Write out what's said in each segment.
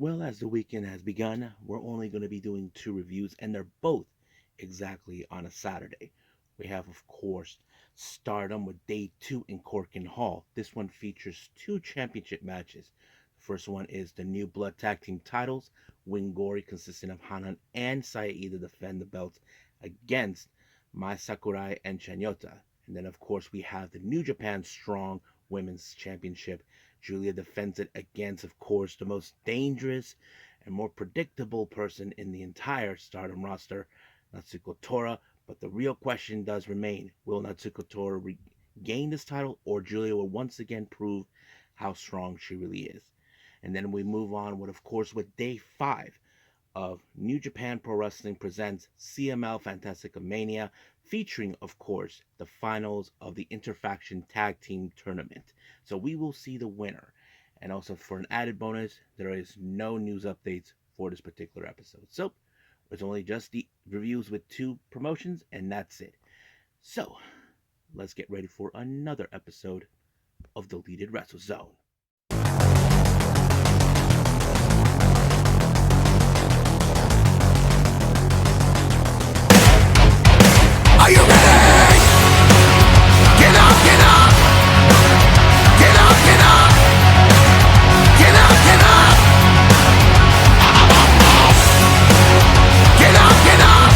Well, as the weekend has begun, we're only going to be doing two reviews, and they're both exactly on a Saturday. We have, of course, Stardom with Day 2 in Korakuen Hall. This one features two championship matches. The first one is the New Blood Tag Team titles. Wingori, consisting of Hanan and Saida, defend the belts against Mai Sakurai and Chanyota. And then, of course, we have the New Japan Strong Women's Championship. Julia defends it against, of course, the most dangerous and more predictable person in the entire Stardom roster, Natsuko Tora. But the real question does remain, will Natsuko Tora regain this title, or Julia will once again prove how strong she really is? And then we move on with, of course, with day 5 of New Japan Pro Wrestling presents CML Fantastica Mania, featuring, of course, the finals of the Interfaction Tag Team Tournament. So we will see the winner. And also, for an added bonus, there is no news updates for this particular episode. So it's only just the reviews with two promotions, and that's it. So let's get ready for another episode of Deleted Wrestle Zone. Are you ready? Get up, get up! Get up, get up! Get up, get up! Get up, get up!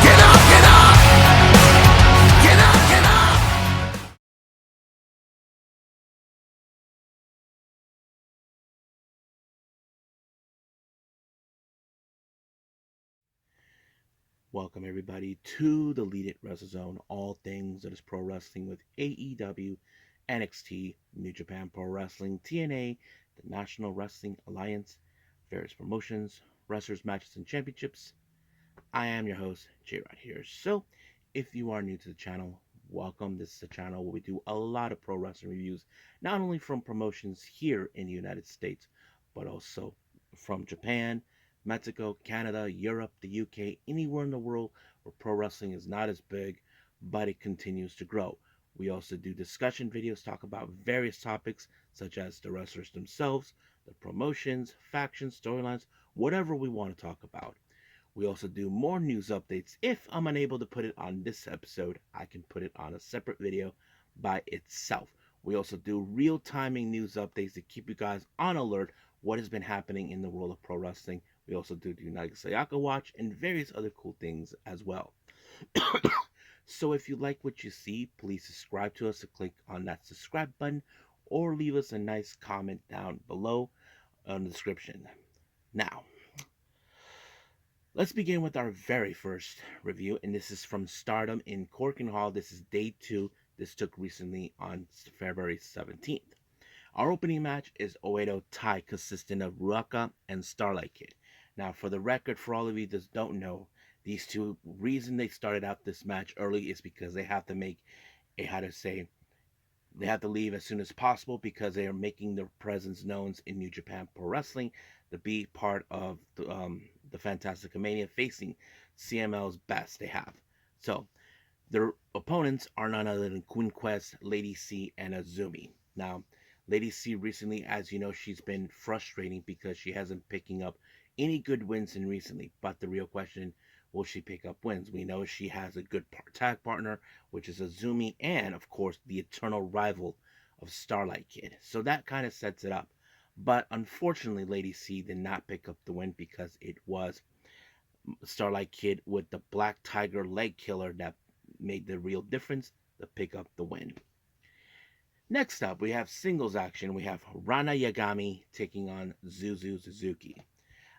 Get up, get up! Get up, get up! Welcome everybody to the Lead It Wrestle Zone, all things that is pro wrestling with AEW, NXT, New Japan Pro Wrestling, TNA, the National Wrestling Alliance, various promotions, wrestlers, matches, and championships. I am your host, J Rod here. So, if you are new to the channel, welcome. This is a channel where we do a lot of pro wrestling reviews, not only from promotions here in the United States, but also from Japan, Mexico, Canada, Europe, the UK, anywhere in the world where pro wrestling is not as big, but it continues to grow. We also do discussion videos, talk about various topics such as the wrestlers themselves, the promotions, factions, storylines, whatever we want to talk about. We also do more news updates. If I'm unable to put it on this episode, I can put it on a separate video by itself. We also do real timing news updates to keep you guys on alert what has been happening in the world of pro wrestling. We also do the United Sayaka Watch and various other cool things as well. So if you like what you see, please subscribe to us and click on that subscribe button, or leave us a nice comment down below in the description. Now, let's begin with our very first review, and this is from Stardom in Korakuen Hall. This is day 2. This took recently on February 17th. Our opening match is Oedo Tai, consisting of Ruaka and Starlight Kid. Now, for the record, for all of you that don't know, these two, reason they started out this match early is because they have to make a, how to say, they have to leave as soon as possible because they are making their presence known in New Japan Pro Wrestling to be part of the Fantastica Mania, facing CML's best they have. So their opponents are none other than Queen Quest, Lady C, and Azumi. Now, Lady C recently, as you know, she's been frustrating because she hasn't picking up any good wins in recently. But the real question, will she pick up wins? We know she has a good tag partner, which is Azumi, and of course the eternal rival of Starlight Kid. So that kind of sets it up. But unfortunately, Lady C did not pick up the win because it was Starlight Kid with the Black Tiger leg killer that made the real difference to pick up the win. Next up, we have singles action. We have Rana Yagami taking on Zuzu Suzuki.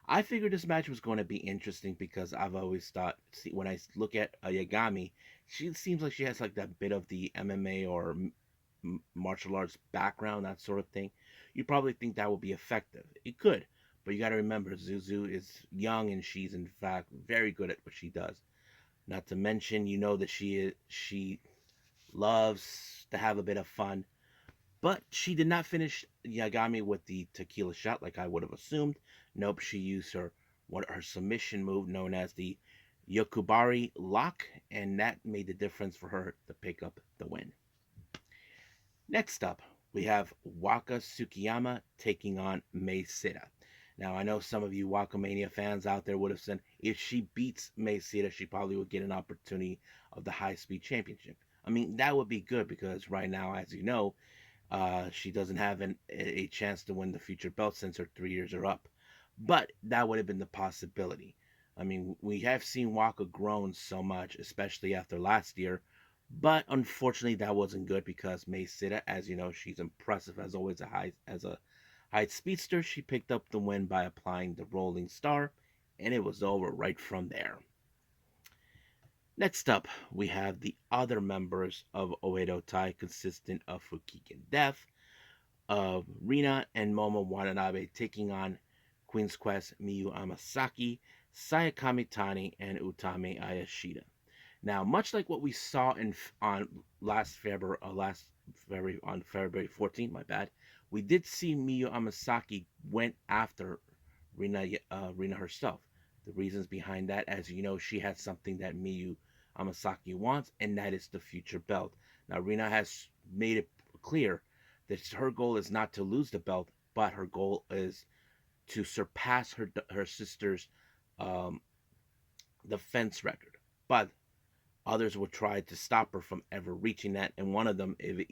I figured this match was going to be interesting because I've always thought, see, when I look at Yagami, she seems like she has like that bit of the MMA or martial arts background, that sort of thing. You probably think that would be effective. It could, but you got to remember, Zuzu is young and she's in fact very good at what she does. Not to mention, you know that she loves to have a bit of fun. But she did not finish Yagami with the tequila shot like I would have assumed. Nope, she used her submission move known as the Yokubari lock, and that made the difference for her to pick up the win. Next up, we have Waka Tsukiyama taking on Mei Sita. Now, I know some of you Wakamania fans out there would have said if she beats Mei Sita, she probably would get an opportunity of the high speed championship. I mean, that would be good because right now, as you know, she doesn't have a chance to win the future belt since her 3 years are up. But that would have been the possibility. I mean, we have seen Waka grown so much, especially after last year. But unfortunately, that wasn't good because May Sita, as you know, she's impressive as always. A high speedster, she picked up the win by applying the Rolling Star, and it was over right from there. Next up, we have the other members of Oedo Tai, consisting of Fukigen Death, of Rina and Momo Watanabe taking on Queen's Quest Miyu Amasaki, Sayakami Tani, and Utami Ayashida. Now, much like what we saw in on February on February 14th, my bad, we did see Miyu Amasaki went after Rina herself. The reasons behind that, as you know, she has something that Miyu Amasaki wants, and that is the future belt. Now, Rina has made it clear that her goal is not to lose the belt, but her goal is to surpass her sister's um, defense record. But others will try to stop her from ever reaching that, and one of them, if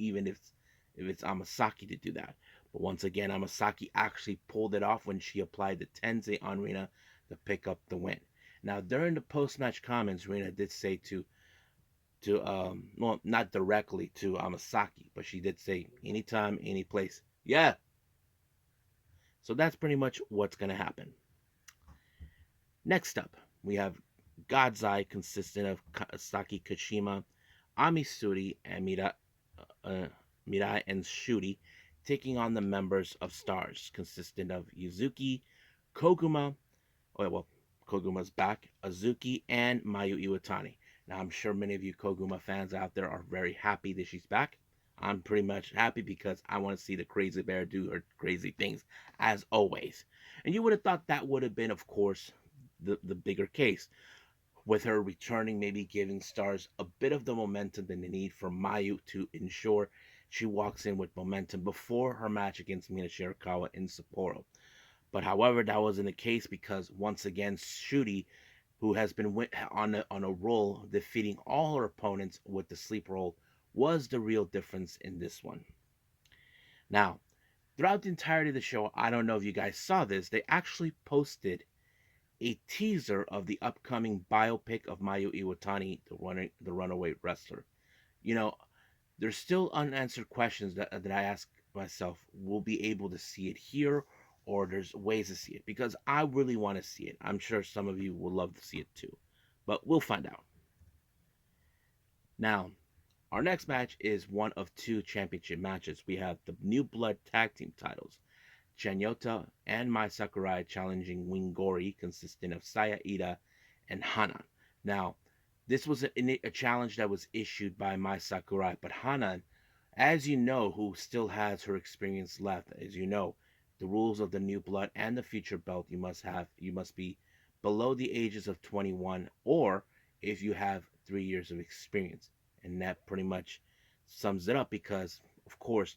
it's Amasaki to do that. But once again, Amasaki actually pulled it off when she applied the Tensei on Rina to pick up the win. Now, during the post-match comments, Rina did say well, not directly to Amasaki, but she did say anytime, any place. Yeah. So that's pretty much what's gonna happen. Next up, we have God's Eye, consisting of Saki Kashima, Ami Suri, and Mirai and Shuri, taking on the members of Stars, consisting of Yuzuki, Koguma, well, Koguma's back, Azuki, and Mayu Iwatani. Now, I'm sure many of you Koguma fans out there are very happy that she's back. I'm pretty much happy because I want to see the crazy bear do her crazy things, as always. And you would have thought that would have been, of course, the bigger case, with her returning, maybe giving Stars a bit of the momentum that they need for Mayu to ensure she walks in with momentum before her match against Mina Shirakawa in Sapporo. But however, that wasn't the case because once again, Shuri, who has been on a roll, defeating all her opponents with the sleep roll, was the real difference in this one. Now, throughout the entirety of the show, I don't know if you guys saw this, they actually posted a teaser of the upcoming biopic of Mayu Iwatani, the runaway wrestler. You know, there's still unanswered questions that I ask myself. We'll be able to see it here, or there's ways to see it because I really want to see it. I'm sure some of you will love to see it too, but we'll find out. Now, our next match is one of two championship matches. We have the New Blood Tag Team titles. Chanyota and Mai Sakurai challenging Wingori, consisting of Saya Ida and Hanan. Now, this was a challenge that was issued by Mai Sakurai, but Hanan, as you know, who still has her experience left, as you know, the rules of the New Blood and the Future Belt, you must be below the ages of 21, or if you have 3 years of experience, and that pretty much sums it up because, of course,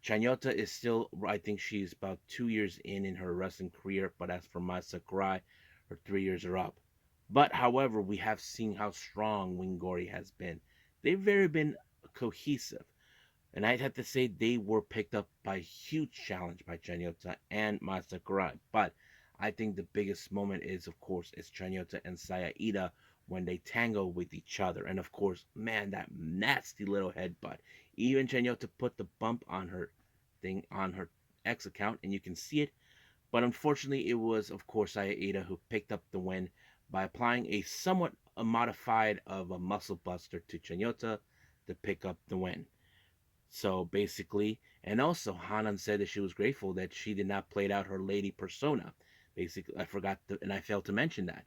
Chanyota is still, I think she's about 2 years in her wrestling career, but as for Mai Sakurai, her 3 years are up. But however, we have seen how strong Wingori has been. They've very been cohesive. And I'd have to say they were picked up by a huge challenge by Chanyota and Mai Sakurai. But I think the biggest moment is, of course, is Chanyota and Saya Ida when they tango with each other. And of course, man, that nasty little headbutt. Even Chanyota put the bump on her thing on her X account, and you can see it. But unfortunately, it was, of course, Saya Ida who picked up the win by applying a somewhat modified of a muscle buster to Chanyota to pick up the win. So basically, and also Hanan said that she was grateful that she did not play out her lady persona. Basically, and I failed to mention that.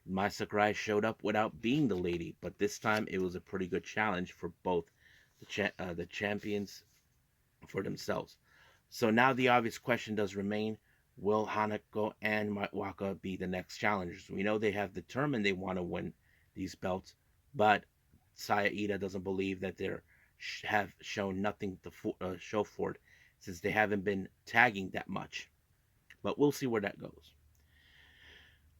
Mai Sakurai showed up without being the lady, but this time it was a pretty good challenge for both the champions for themselves. So now the obvious question does remain: will Hanako and Waka be the next challengers? We know they have determined they want to win these belts, but Saya Ida doesn't believe that they have shown nothing to show for it since they haven't been tagging that much. But we'll see where that goes.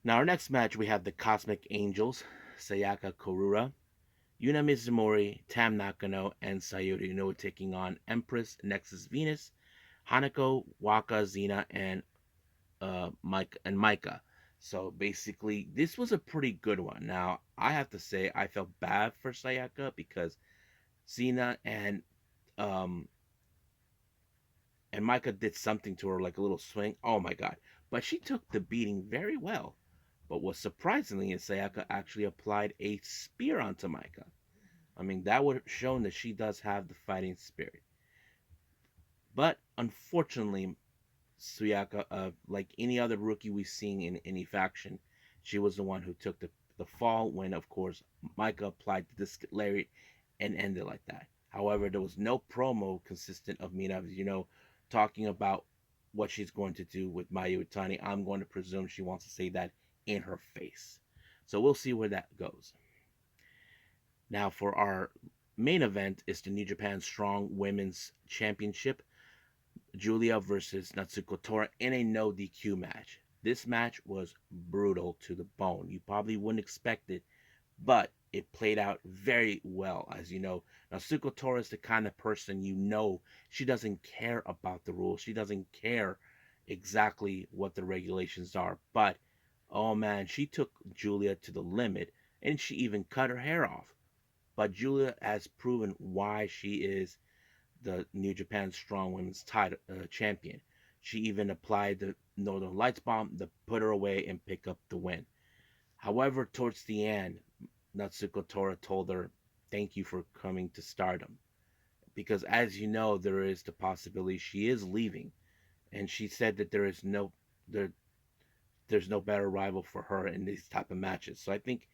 Now, our next match, we have the Cosmic Angels, Sayaka Korura, Yuna Mizumori, Tam Nakano, and Sayuri Uno taking on Empress, Nexus Venus, Hanako, Waka, Xena, and Micah. So basically, this was a pretty good one. Now, I have to say, I felt bad for Sayaka because Xena um and Micah did something to her, like a little swing. Oh my god! But she took the beating very well. But what's surprisingly is Sayaka actually applied a spear onto Micah. I mean, that would have shown that she does have the fighting spirit. But unfortunately, Suyaka, like any other rookie we've seen in any faction, she was the one who took the fall when, of course, Micah applied the disc lariat and ended like that. However, there was no promo consistent of Mina, talking about what she's going to do with Mayu Utani. I'm going to presume she wants to say that in her face. So we'll see where that goes. Now, for our main event is the New Japan Strong Women's Championship. Julia versus Natsuko Tora in a no DQ match. This match was brutal to the bone. You probably wouldn't expect it, but it played out very well. As you know, Natsuko Tora is the kind of person, she doesn't care about the rules. She doesn't care exactly what the regulations are. But oh man, she took Julia to the limit, and she even cut her hair off. But Julia has proven why she is the New Japan Strong Women's title champion. She even applied the Northern Lights bomb to put her away and pick up the win. However, towards the end, Natsuko Tora told her, "Thank you for coming to Stardom," because as you know, there is the possibility she is leaving, and she said that there's no better rival for her in these type of matches. So I think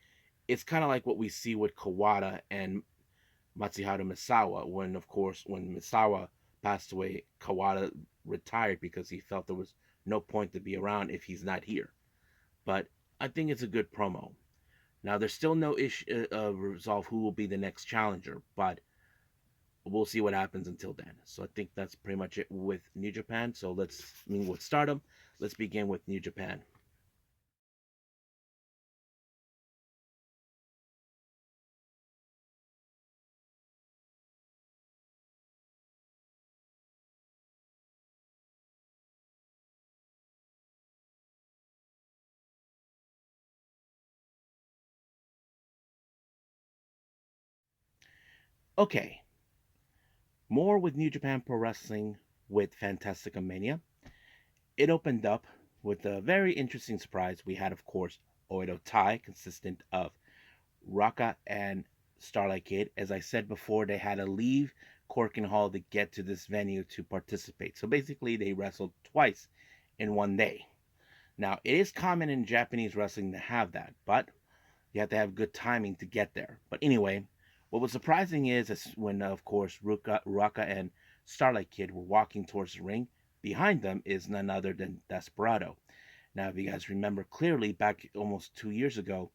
it's kind of like what we see with Kawada and Matsuharu Misawa, when, of course, when Misawa passed away, Kawada retired because he felt there was no point to be around if he's not here. But I think it's a good promo. Now, there's still no issue resolve who will be the next challenger, but we'll see what happens until then. So I think that's pretty much it with New Japan. So with Stardom, let's begin with New Japan. Okay, more with New Japan Pro Wrestling with Fantastica Mania. It opened up with a very interesting surprise. We had, of course, Oedo Tai, consistent of Raka and Starlight Kid. As I said before, they had to leave Korakuen Hall to get to this venue to participate. So basically, they wrestled twice in one day. Now, it is common in Japanese wrestling to have that, but you have to have good timing to get there. But anyway, what was surprising is when, of course, Raka and Starlight Kid were walking towards the ring, behind them is none other than Desperado. Now, if you guys remember clearly, back almost 2 years ago,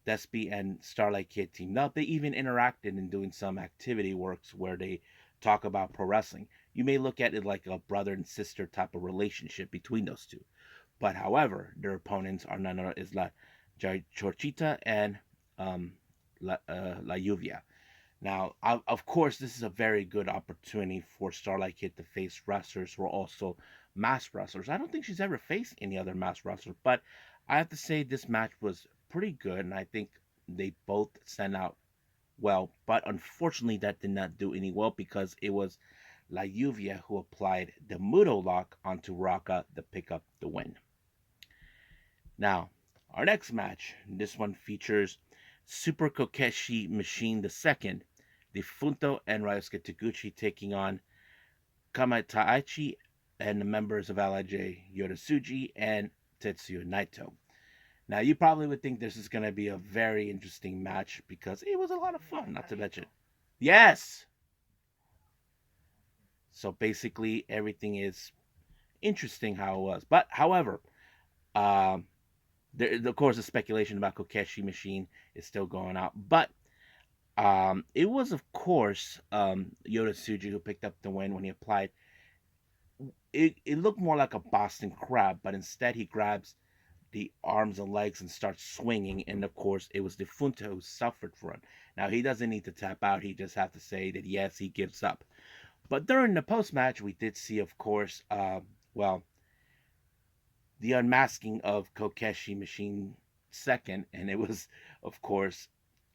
Despy and Starlight Kid teamed up. They even interacted in doing some activity works where they talk about pro wrestling. You may look at it like a brother and sister type of relationship between those two. But however, their opponents are none other is La Chorchita and La Lluvia. Now, of course, this is a very good opportunity for Starlight Kid to face wrestlers who are also masked wrestlers. I don't think she's ever faced any other masked wrestler, but I have to say this match was pretty good, and I think they both sent out well. But unfortunately, that did not do any well because it was La Lluvia who applied the Mudo lock onto Raka to pick up the win. Now, our next match, this one features Super Kokeshi Machine II, Defunto and Ryosuke Taguchi taking on Kamataichi and the members of LIJ, Yodatsuji and Tetsuya Naito. Now, you probably would think this is going to be a very interesting match because it was a lot of fun, not to mention. Yes! So basically, everything is interesting how it was. But, however, um, of course, the speculation about Kokeshi Machine is still going out. But it was, of course, Yoda Tsuji who picked up the win when he applied it looked more like a Boston crab, but instead he grabs the arms and legs and starts swinging. And of course, it was Defunto who suffered for him. Now, he doesn't need to tap out. He just has to say that, yes, he gives up. But during the post match, we did see, of course, well, the unmasking of Kokeshi Machine second. And it was, of course,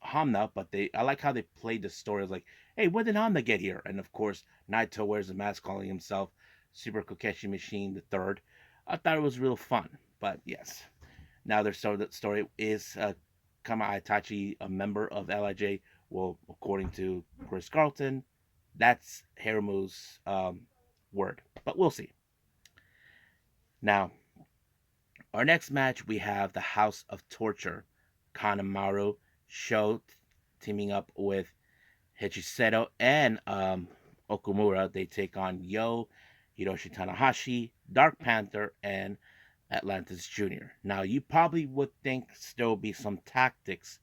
Hamna. But I like how they played the story. Like, hey, when did Hamna get here? And of course, Naito wears a mask, calling himself Super Kokeshi Machine the third. I thought it was real fun. But yes, now their story is Kama Itachi, a member of LIJ. Well, according to Chris Carlton, that's Hiramu's word. But we'll see. Now, our next match, we have the House of Torture. Kanemaru Sho teaming up with Hichiseto and Okumura. They take on Yo, Hiroshi Tanahashi, Dark Panther, and Atlantis Jr. Now, you probably would think there will be some tactics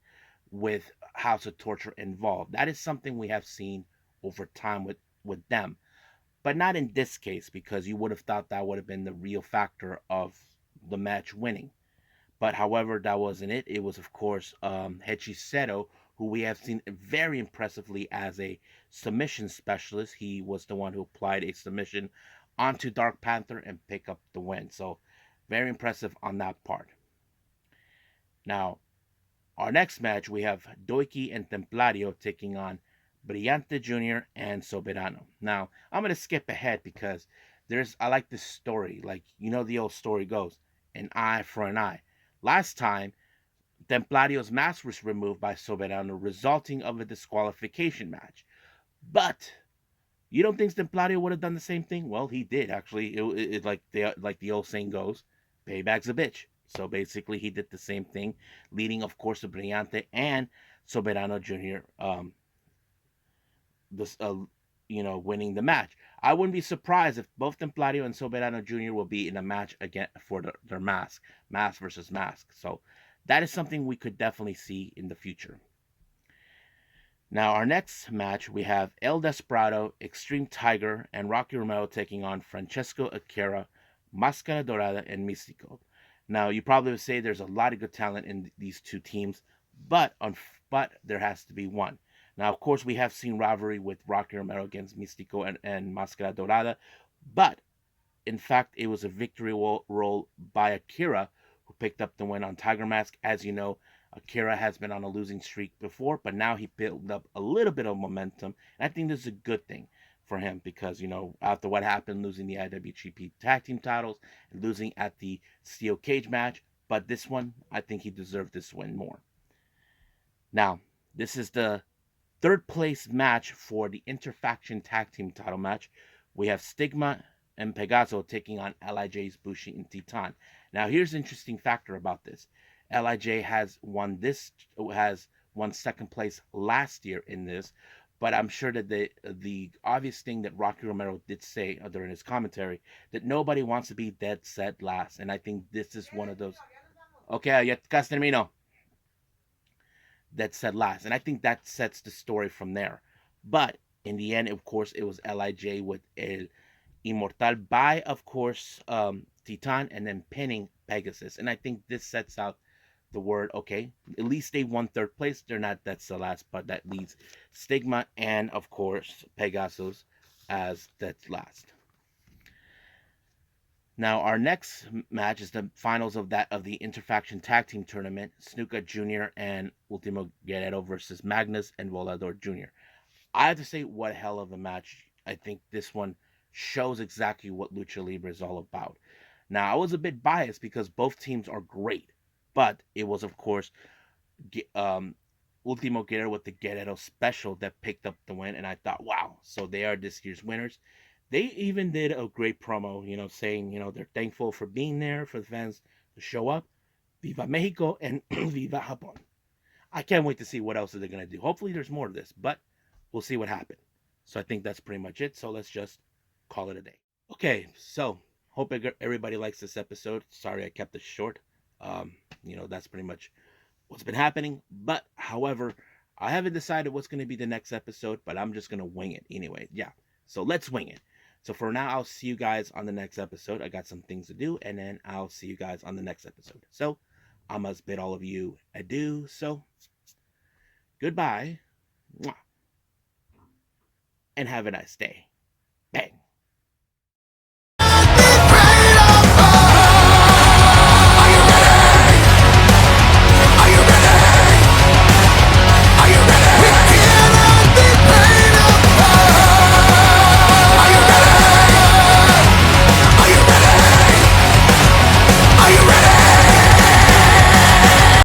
with House of Torture involved. That is something we have seen over time with them, but not in this case, because you would have thought that would have been the real factor of the match winning. But however, that wasn't it. It was, of course, Hechi Seto, who we have seen very impressively as a submission specialist. He was the one who applied a submission onto Dark Panther and pick up the win. So very impressive on that part. Now, our next match, we have Doiki and Templario taking on Brillante Jr. and Soberano. Now, I'm going to skip ahead because I like this story. Like, you know, the old story goes, an eye for an eye. Last time, Templario's mask was removed by Soberano, resulting of a disqualification match. But you don't think Templario would have done the same thing? Well, he did actually. It like the old saying goes, payback's a bitch. So basically, he did the same thing, leading, of course, to Brillante and Soberano Jr. This winning the match. I wouldn't be surprised if both Templario and Soberano Jr. will be in a match again for their mask versus mask. So that is something we could definitely see in the future. Now, our next match, we have El Desperado, Extreme Tiger, and Rocky Romero taking on Francesco Akira, Mascara Dorada, and Mystico. Now, you probably would say there's a lot of good talent in these two teams, but there has to be one. Now, of course, we have seen rivalry with Rocky Romero against Mystico and Mascara Dorada, but in fact, it was a victory roll by Akira, who picked up the win on Tiger Mask. As you know, Akira has been on a losing streak before, but now he built up a little bit of momentum. And I think this is a good thing for him because, after what happened, losing the IWGP Tag Team titles and losing at the Steel Cage match, but this one, I think he deserved this win more. Now, this is the third place match for the Interfaction Tag Team title match. We have Stigma and Pegaso taking on LIJ's Bushi and Titan. Now, here's an interesting factor about this. LIJ has won second place last year in this, but I'm sure that the obvious thing that Rocky Romero did say during his commentary, that nobody wants to be dead set last, and I think this is one of those. Okay, ya casi termino. That said last, and I think that sets the story from there. But in the end, of course, it was LIJ with El Immortal by, of course, Titan, and then pinning Pegasus. And I think this sets out the word, okay, at least they won third place. They're not that's the last, but that leads Stigma and, of course, Pegasus as that's last. Now, our next match is the finals of the Interfaction Tag Team Tournament. Snuka Jr. and Ultimo Guerrero versus Magnus and Volador Jr. I have to say, what a hell of a match. I think this one shows exactly what Lucha Libre is all about. Now, I was a bit biased because both teams are great, but it was, of course, Ultimo Guerrero with the Guerrero special that picked up the win, and I thought, wow, so they are this year's winners. They even did a great promo, saying, they're thankful for being there, for the fans to show up. Viva Mexico and Viva Japón. I can't wait to see what else they're going to do. Hopefully there's more of this, but we'll see what happens. So I think that's pretty much it. So let's just call it a day. Okay, so hope everybody likes this episode. Sorry I kept it short. That's pretty much what's been happening. But, however, I haven't decided what's going to be the next episode, but I'm just going to wing it anyway. Yeah, so let's wing it. So for now, I'll see you guys on the next episode. I got some things to do, and then I'll see you guys on the next episode. So I must bid all of you adieu. So goodbye, and have a nice day.